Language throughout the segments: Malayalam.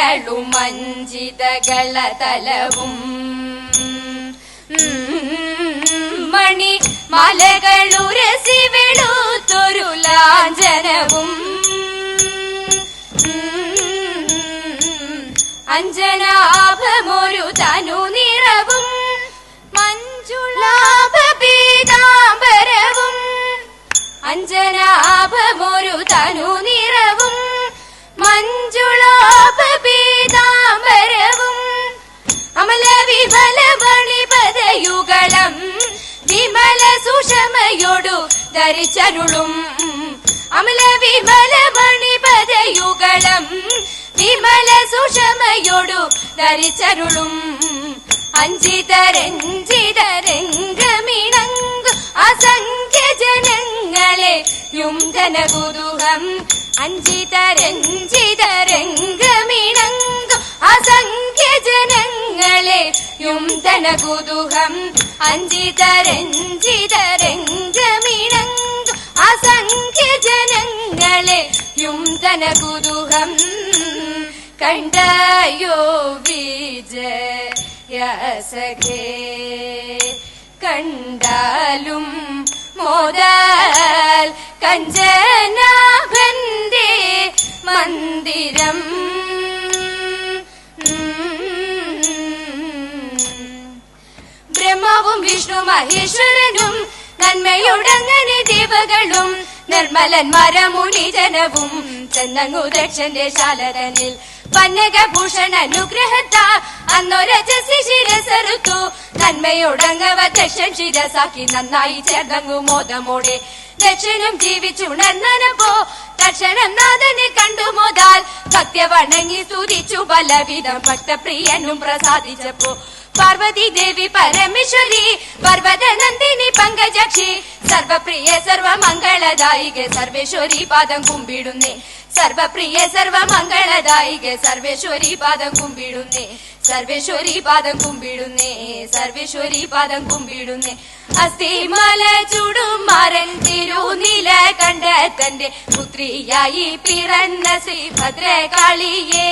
മണികളും മഞ്ജിതകളതലവും മണി മലകളുരസി വെളുത്തൊരു ലാഞ്ചനവും അഞ്ജനാഭമൊരു തനു നിറവും മഞ്ജുളാഭ പീതാംബരവും അഞ്ജനാഭമൊരു തനു നിറവും മഞ്ജുളാഭ പീതാംബരവും അമല വിമല മണിപദയുഗളം വിമല സുഷമയോടു ധരിച്ചരുളും അമല വിമല മണിപദയുഗളം വിമല സുഷമയോടു ധരിച്ചരുളും അഞ്ചിതരഞ്ജിതരംഗമിണങ്കു അസംഖ്യ ജനങ്ങളെ യുംധനകുതുകം അഞ്ചിതരഞ്ജിതരംഗമിണങ്കു അസംഖ്യ ജനങ്ങളെ യുംധനകുതുകം അഞ്ചിതരഞ്ജിതരംഗമിണങ്കു അസംഖ്യ ജനങ്ങളെ യുംധനകുതുകം കണ്ടയോ വിജയസഖേ കണ്ടാലും മോദൽ കഞ്ചനാഭന്റെ മന്ദിരം ബ്രഹ്മാവും വിഷ്ണു മഹേശ്വരനും നന്മയുടങ്ങനെ ദേവകളും നിർമ്മലന്മാരമുനി ജനവും ചെന്നങ്ങു ദക്ഷന്റെ ശാലതനിൽ പന്നകഭൂഷണ അനുഗ്രഹത്താ അന്നൊരജസി ശിരസറുത്തു നന്മയുടങ്ങവ ദക്ഷൻ ശിരസാക്കി നന്നായി ചേർന്നങ്ങു മോദമോടെ ദക്ഷനും ജീവിച്ചുണർന്നപ്പോ തക്ഷണം നാഥനെ കണ്ടു മോദാൽ ഭക്തി വണങ്ങി സ്തുതിച്ചു പലവിധം ഭക്തപ്രിയനും പ്രസാദിച്ചപ്പോ പാർവതി ദേവി പരമേശ്വരി പർവത നന്ദിനി പങ്കജക്ഷി സർവപ്രിയ സർവമംഗളദായികെ സർവേശ്വരി പാദം കുമ്പിടുന്നേ സർവപ്രിയ സർവമംഗളദായികെ സർവേശ്വരി പാദം കുമ്പിടുന്നേ സർവേശ്വരി പാദം കുമ്പിടുന്നേ സർവേശ്വരി പാദം കുമ്പിടുന്നേ അസ്ഥിമല ചുടുമാരൻ തിരുനില കണ്ട തന്റെ പുത്രിയായി പിറന്ന ശ്രീഭദ്രകാളിയേ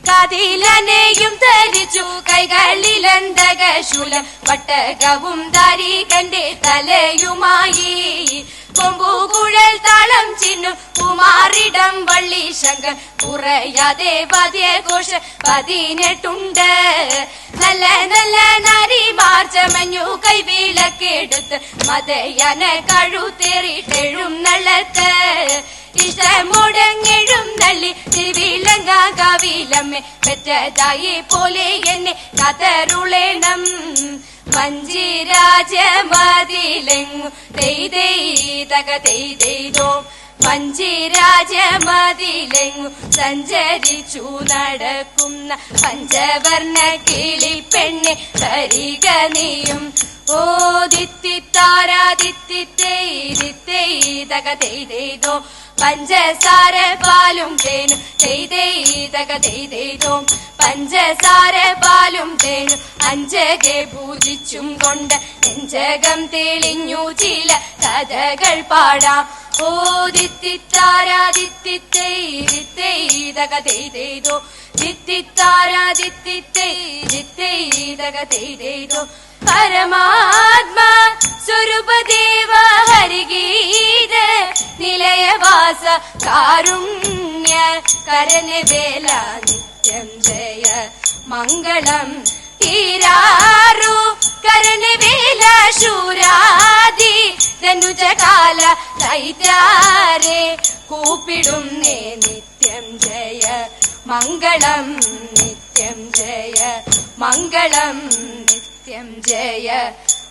കാതിലനെയും ധരിച്ചു കൈകളിലന്തകശൂലം വട്ടകവും ധാരികന്റെ തലയുമായി കൊമ്പുകുഴൽ താളം ചിന്നു കുമാരിടം വള്ളി ശങ്ക കുറയാതെ വാദ്യഘോഷ 18 നല്ല നല്ല നാരിമാർ ചമഞ്ഞു കൈവിളക്കെടുത്ത് മതയന കഴുത്തേറിട്ടെഴും നള്ളത്ത് ഇഷ്ടമുടങ്ങെഴും നള്ളി തിരുവിലങ്ക കവിലമ്മെ പെറ്റതായി പോലെ എന്നെ കാത്തരുളേണം മഞ്ചിരാജമതിലെങ്ങു തെയ്തക തെയ്തോ മഞ്ചിരാജമതിലെങ്ങു സഞ്ചരിച്ചു നടക്കുന്ന പഞ്ചവർണ്ണ കിളിപ്പെണ്ണെ തരിക നീയും ഓ ദിത്തിത്താരാദിത്തിത്തൈതക തെയ്തോ പഞ്ചസാര പാലും തേനും തെയ്തക തെയ്തോ പഞ്ചസാര പാലും തേനും അഞ്ചകെ പൂജിച്ചും കൊണ്ട് നെഞ്ചകം തെളിഞ്ഞു ചില കഥകൾ പാടാം ഓ ദിത്തിത്താരാദിത്തിത്തൈതക തെയ്തോ ദിത്തിത്താരാദിത്തിത്തൈതക തെയ്തോ പരമാത്മാ സ്വരൂപദേവ ഹരിഗീത നിലയവാസ കാരുണ്യ കരനവേല നിത്യം ജയ മംഗളം തീരാറു കരനവേല ശൂരാദി ധനുജകാല ദൈത്യാരെ കൂപ്പിടുന്നേ നിത്യം ജയ മംഗളം നിത്യം ജയ മംഗളം നിത്യം ജയ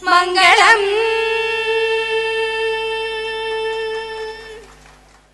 മംഗളം.